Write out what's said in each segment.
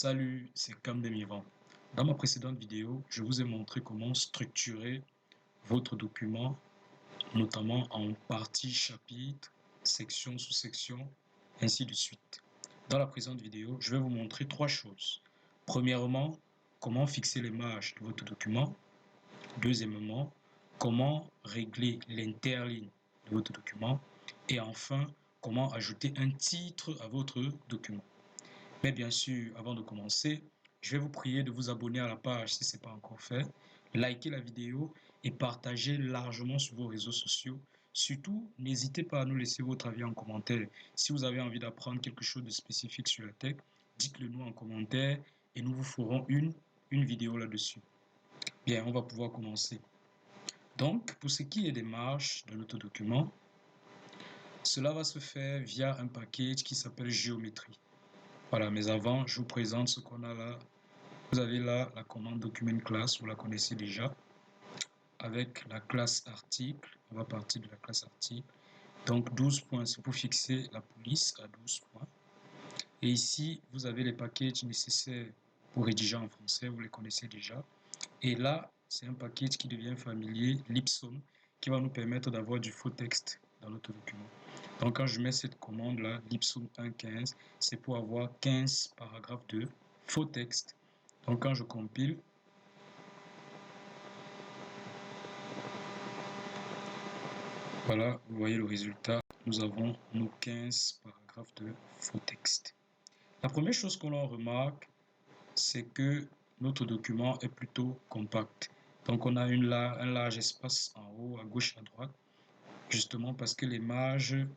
Salut, c'est Cam Demivan. Dans ma précédente vidéo, je vous ai montré comment structurer votre document, notamment en parties, chapitres, sections, sous-sections, ainsi de suite. Dans la présente vidéo, je vais vous montrer trois choses. Premièrement, comment fixer les marges de votre document. Deuxièmement, comment régler l'interligne de votre document. Et enfin, comment ajouter un titre à votre document. Mais bien sûr, avant de commencer, je vais vous prier de vous abonner à la page si ce n'est pas encore fait, liker la vidéo et partager largement sur vos réseaux sociaux. Surtout, n'hésitez pas à nous laisser votre avis en commentaire. Si vous avez envie d'apprendre quelque chose de spécifique sur la tech, dites-le nous en commentaire et nous vous ferons une vidéo là-dessus. Bien, on va pouvoir commencer. Donc, pour ce qui est des marges de notre document, cela va se faire via un package qui s'appelle Géométrie. Voilà, mais avant, je vous présente ce qu'on a là. Vous avez là la commande document class, vous la connaissez déjà. Avec la classe article, on va partir de la classe article. Donc 12 points, c'est pour fixer la police à 12 points. Et ici, vous avez les packages nécessaires pour rédiger en français, vous les connaissez déjà. Et là, c'est un package qui devient familier, Lipsum, qui va nous permettre d'avoir du faux texte dans notre document. Donc quand je mets cette commande là, Lipsum 1.15, c'est pour avoir 15 paragraphes de faux texte. Donc quand je compile, voilà, vous voyez le résultat, nous avons nos 15 paragraphes de faux texte. La première chose qu'on en remarque, c'est que notre document est plutôt compact. Donc on a un large espace en haut, à gauche, à droite, justement parce que les marges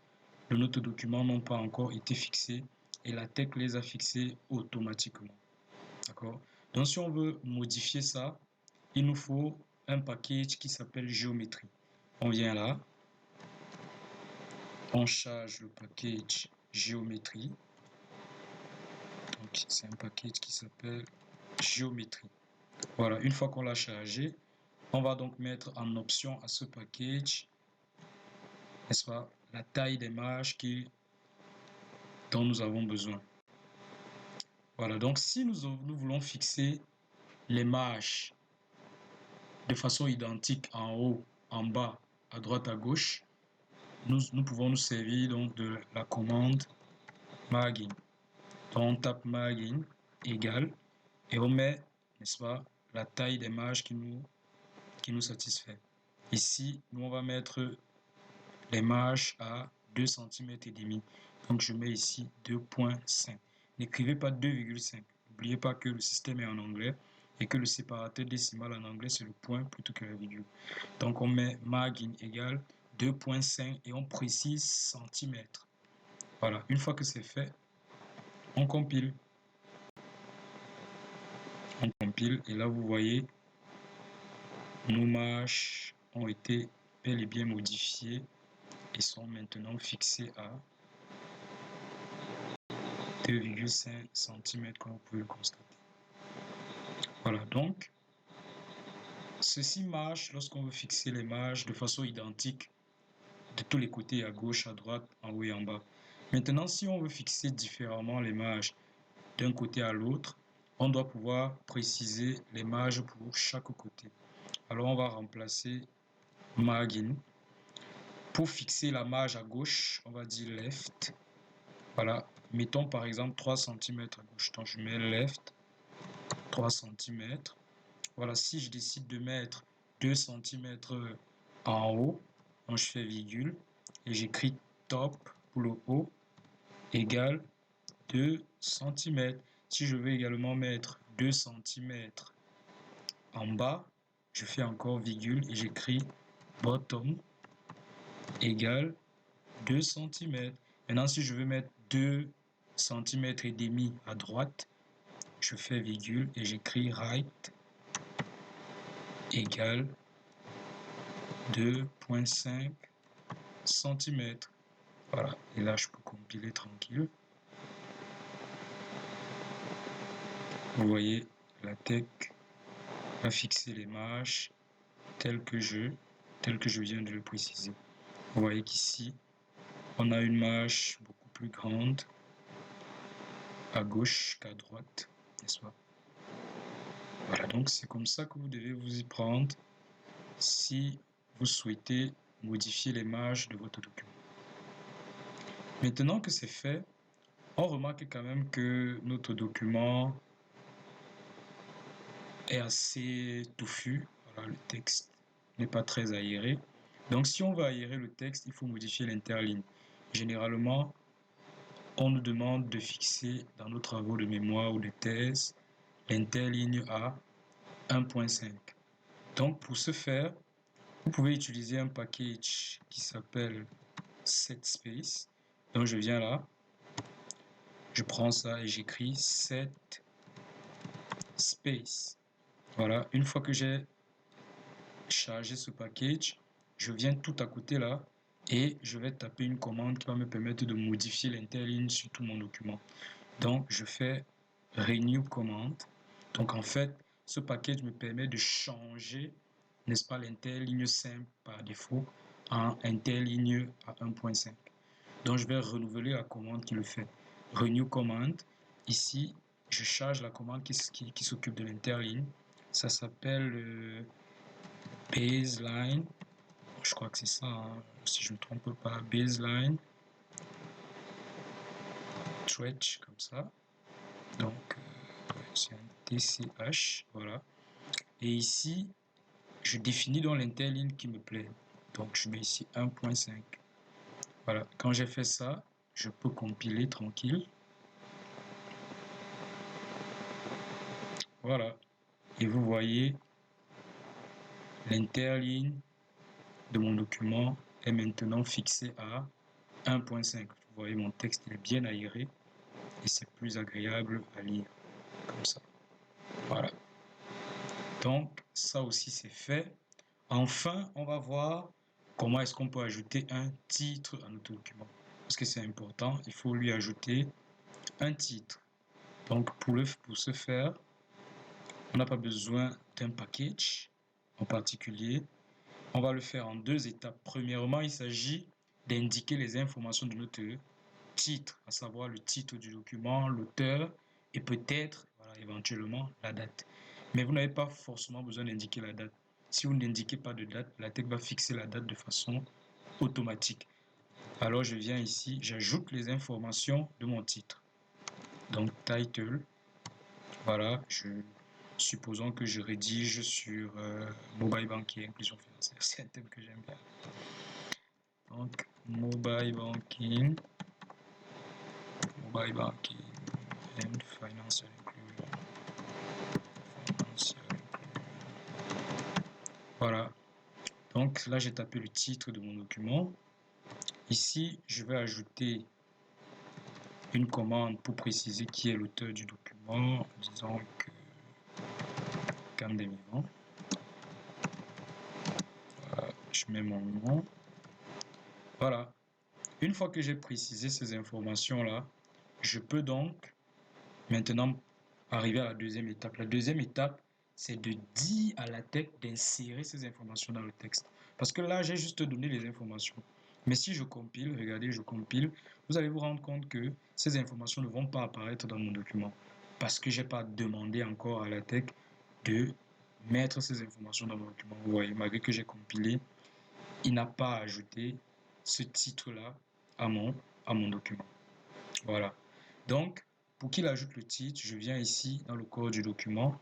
de notre document n'ont pas encore été fixées et la tech les a fixées automatiquement. D'accord? Donc si on veut modifier ça, il nous faut un package qui s'appelle Géométrie. On vient là, on charge le package Géométrie. Donc c'est un package qui s'appelle Géométrie. Voilà, une fois qu'on l'a chargé, on va donc mettre en option à ce package, n'est-ce pas, la taille des marges dont nous avons besoin. Voilà, donc si nous voulons fixer les marges de façon identique en haut, en bas, à droite, à gauche, nous pouvons nous servir donc de la commande margin. Donc on tape margin égale et on met, n'est-ce pas, la taille des marges qui nous satisfait. Ici, nous on va mettre les marges à 2 cm et demi. Donc je mets ici 2.5. N'écrivez pas 2,5. N'oubliez pas que le système est en anglais et que le séparateur décimal en anglais c'est le point plutôt que la virgule. Donc on met margin égale 2.5 et on précise centimètres. Voilà, une fois que c'est fait, on compile. On compile et là vous voyez nos marges ont été bel et bien modifiées et sont maintenant fixées à 2,5 cm comme vous pouvez le constater. Voilà, donc ceci marche lorsqu'on veut fixer les marges de façon identique de tous les côtés, à gauche, à droite, en haut et en bas. Maintenant, si on veut fixer différemment les marges d'un côté à l'autre, on doit pouvoir préciser les marges pour chaque côté. Alors on va remplacer margin. Pour fixer la marge à gauche, on va dire left. Voilà, mettons par exemple 3 cm à gauche. Donc je mets left 3 cm. Voilà, si je décide de mettre 2 cm en haut, donc je fais virgule et j'écris top pour le haut égale 2 cm. Si je veux également mettre 2 cm en bas, je fais encore virgule et j'écris bottom égale 2 cm. Maintenant, si je veux mettre 2 cm et demi à droite, je fais virgule et j'écris right égale 2,5 cm. Voilà, et là je peux compiler tranquille. Vous voyez, la tech va fixer les marges telles que je viens de le préciser. Vous voyez qu'ici, on a une marge beaucoup plus grande à gauche qu'à droite. n'est-ce pas? Voilà, donc c'est comme ça que vous devez vous y prendre si vous souhaitez modifier l'image de votre document. Maintenant que c'est fait, on remarque quand même que notre document est assez touffu. Voilà, le texte n'est pas très aéré. Donc si on veut aérer le texte, il faut modifier l'interligne. Généralement, on nous demande de fixer dans nos travaux de mémoire ou de thèse l'interligne à 1.5. Donc pour ce faire, vous pouvez utiliser un package qui s'appelle setSpace. Donc je viens là, je prends ça et j'écris setSpace. Voilà, une fois que j'ai chargé ce package, je viens tout à côté là et je vais taper une commande qui va me permettre de modifier l'interligne sur tout mon document. Donc je fais renew command. Donc en fait, ce package me permet de changer, n'est-ce pas, l'interligne simple par défaut en interligne à 1.5. Donc je vais renouveler la commande qui le fait. Renew command. Ici, je charge la commande qui s'occupe de l'interligne. Ça s'appelle baseline. Je crois que c'est ça, hein, si je ne me trompe pas. Baseline. Stretch, comme ça. Donc, c'est un TCH. Voilà. Et ici, je définis dans l'interligne qui me plaît. Donc, je mets ici 1.5. Voilà. Quand j'ai fait ça, je peux compiler tranquille. Voilà. Et vous voyez, l'interligne de mon document est maintenant fixée à 1.5. Vous voyez, mon texte il est bien aéré et c'est plus agréable à lire comme ça. Voilà. Donc, ça aussi c'est fait. Enfin, on va voir comment est-ce qu'on peut ajouter un titre à notre document. Parce que c'est important, il faut lui ajouter un titre. Donc, pour ce faire, on n'a pas besoin d'un package en particulier. On va le faire en deux étapes. Premièrement, il s'agit d'indiquer les informations de notre titre, à savoir le titre du document, l'auteur et peut-être, voilà, éventuellement, la date. Mais vous n'avez pas forcément besoin d'indiquer la date. Si vous n'indiquez pas de date, la tech va fixer la date de façon automatique. Alors je viens ici, j'ajoute les informations de mon titre. Donc title, voilà, supposons que je rédige sur mobile banking, inclusion financière, c'est un thème que j'aime bien. Donc mobile banking and financial inclusion. Voilà. Donc là, j'ai tapé le titre de mon document. Ici, je vais ajouter une commande pour préciser qui est l'auteur du document. Disons que Camdemivan. Voilà, je mets mon nom. Voilà. Une fois que j'ai précisé ces informations-là, je peux donc maintenant arriver à la deuxième étape. La deuxième étape, c'est de dire à la tech d'insérer ces informations dans le texte. Parce que là, j'ai juste donné les informations. Mais si je compile, regardez, je compile, vous allez vous rendre compte que ces informations ne vont pas apparaître dans mon document. Parce que je n'ai pas demandé encore à la tech de mettre ces informations dans mon document. Vous voyez, malgré que j'ai compilé, il n'a pas ajouté ce titre-là à mon document. Voilà. Donc, pour qu'il ajoute le titre, je viens ici dans le corps du document.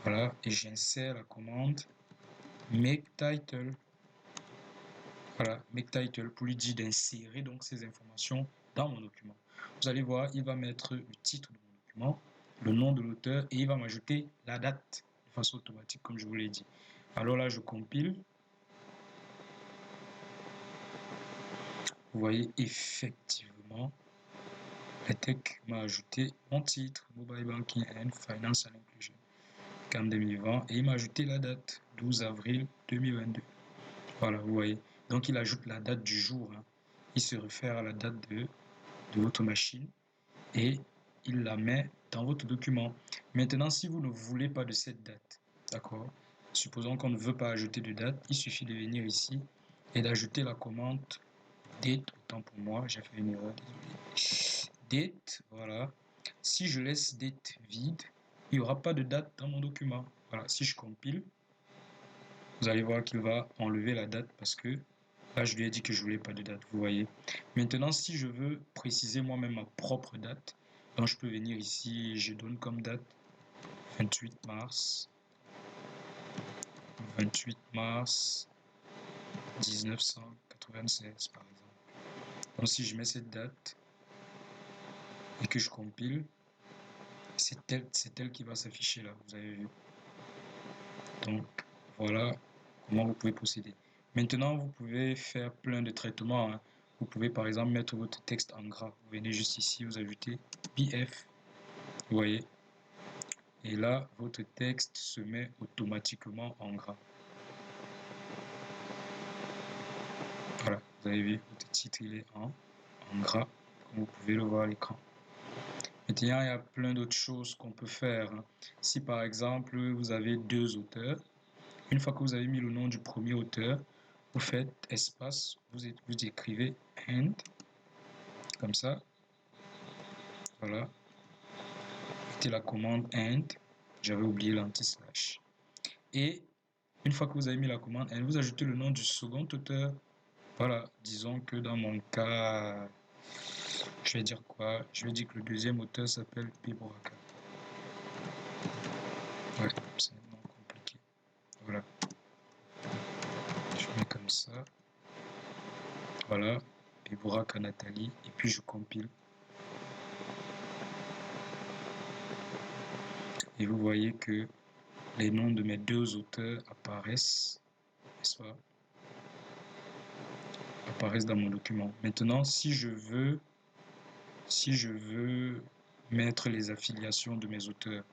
Voilà, et j'insère la commande make title. Voilà, make title pour lui dire d'insérer donc ces informations dans mon document. Vous allez voir, il va mettre le titre de mon document, le nom de l'auteur et il va m'ajouter la date de façon automatique comme je vous l'ai dit. Alors là, je compile. Vous voyez effectivement, la tech m'a ajouté mon titre, Mobile Banking and Financial Inclusion, CAM 2020, et il m'a ajouté la date, 12 avril 2022. Voilà, vous voyez. Donc, il ajoute la date du jour. Hein. Il se réfère à la date de votre machine et il la met dans votre document. Maintenant, si vous ne voulez pas de cette date, d'accord, supposons qu'on ne veut pas ajouter de date, il suffit de venir ici et d'ajouter la commande date, autant pour moi, j'ai fait une erreur, désolé. Date, voilà. Si je laisse date vide, il n'y aura pas de date dans mon document. Voilà, si je compile, vous allez voir qu'il va enlever la date parce que là, je lui ai dit que je voulais pas de date, vous voyez. Maintenant, si je veux préciser moi-même ma propre date, donc je peux venir ici et je donne comme date 28 mars 1996 par exemple. Donc si je mets cette date et que je compile, c'est elle qui va s'afficher là, vous avez vu. Donc voilà comment vous pouvez procéder. Maintenant, vous pouvez faire plein de traitements, hein. Vous pouvez par exemple mettre votre texte en gras. Vous venez juste ici, vous ajoutez BF, vous voyez. Et là, votre texte se met automatiquement en gras. Voilà, vous avez vu, votre titre il est en gras, comme vous pouvez le voir à l'écran. Maintenant, il y a plein d'autres choses qu'on peut faire. Si par exemple, vous avez deux auteurs, une fois que vous avez mis le nom du premier auteur, vous faites espace, vous écrivez and, comme ça. Voilà. Mettez la commande and, j'avais oublié l'anti-slash. Et une fois que vous avez mis la commande and, vous ajoutez le nom du second auteur. Voilà, disons que dans mon cas, je vais dire quoi? Je vais dire que le deuxième auteur s'appelle Piboraka. Ouais, c'est un nom compliqué. Voilà. Je mets comme ça. Voilà. Piboraka Nathalie. Et puis je compile. Et vous voyez que les noms de mes deux auteurs apparaissent, n'est-ce pas? Apparaissent dans mon document. Maintenant, si je veux mettre les affiliations de mes auteurs,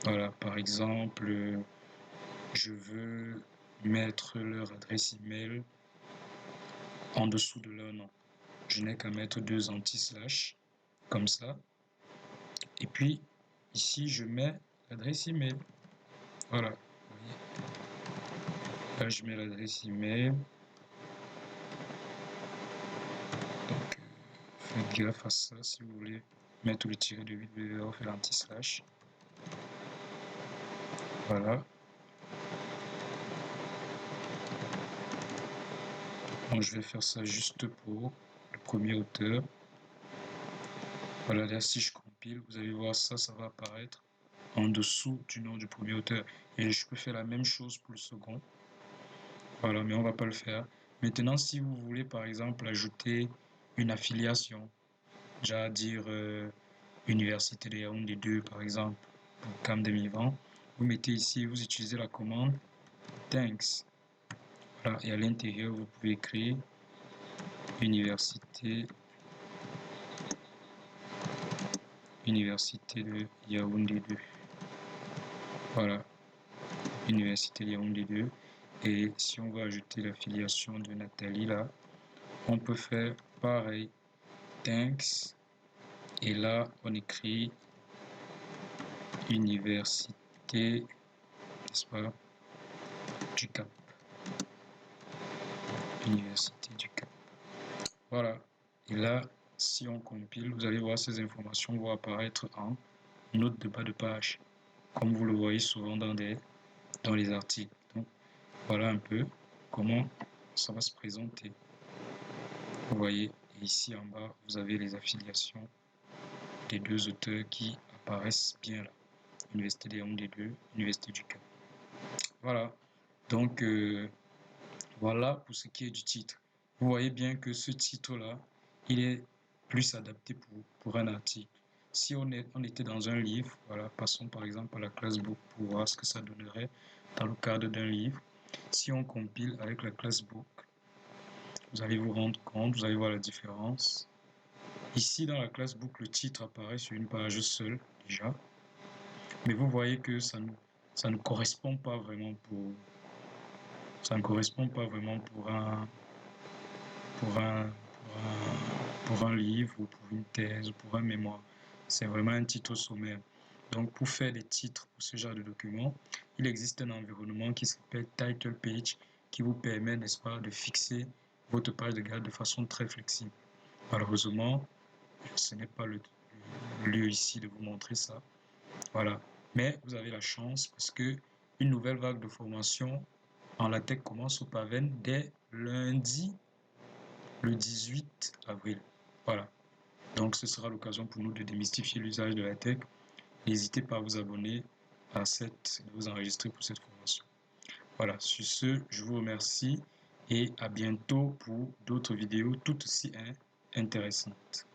voilà, par exemple, je veux mettre leur adresse email en dessous de leur nom. Je n'ai qu'à mettre deux anti-slash, comme ça. Et puis, ici, je mets l'adresse email. Voilà. Là, je mets l'adresse email. Donc, faites gaffe à ça si vous voulez mettre le tiré de 8, vous devez faire l'anti-slash. Voilà. Donc, je vais faire ça juste pour le premier auteur. Voilà, là, si je compile, vous allez voir ça, ça va apparaître en dessous du nom du premier auteur. Et je peux faire la même chose pour le second. Voilà, mais on va pas le faire. Maintenant, si vous voulez, par exemple, ajouter une affiliation, déjà dire Université de Yaoundé 2, par exemple, pour Cam 2020, vous mettez ici, vous utilisez la commande thanks. Voilà, et à l'intérieur, vous pouvez écrire Université de Yaoundé 2. Voilà, Université de Yaoundé 2. Et si on va ajouter l'affiliation de Nathalie là, on peut faire pareil, thanks. Et là, on écrit Université, n'est-ce pas, du Cap. Université du Cap. Voilà. Et là, si on compile, vous allez voir ces informations vont apparaître en note de bas de page, comme vous le voyez souvent dans les articles. Donc, voilà un peu comment ça va se présenter. Vous voyez, et ici en bas, vous avez les affiliations des deux auteurs qui apparaissent bien là. Université des Yaoundé 2, Université du Cap. Voilà. Donc, voilà pour ce qui est du titre. Vous voyez bien que ce titre-là, il est plus adapté pour un article. Si on était dans un livre, voilà, passons par exemple à la classbook pour voir ce que ça donnerait dans le cadre d'un livre. Si on compile avec la classbook, vous allez vous rendre compte, vous allez voir la différence. Ici, dans la classbook, le titre apparaît sur une page seule, déjà. Mais vous voyez que ça ne correspond pas vraiment pour un livre ou pour une thèse ou pour un mémoire. C'est vraiment un titre sommaire. Donc, pour faire des titres pour ce genre de document, il existe un environnement qui s'appelle Title Page qui vous permet, n'est-ce pas, de fixer votre page de garde de façon très flexible. Malheureusement, ce n'est pas lieu ici de vous montrer ça. Voilà. Mais vous avez la chance parce que une nouvelle vague de formation en LaTeX commence au Paven dès lundi, le 18 avril. Voilà. Donc, ce sera l'occasion pour nous de démystifier l'usage de LaTeX. N'hésitez pas à vous abonner à de vous enregistrer pour cette formation. Voilà. Sur ce, je vous remercie et à bientôt pour d'autres vidéos tout aussi intéressantes.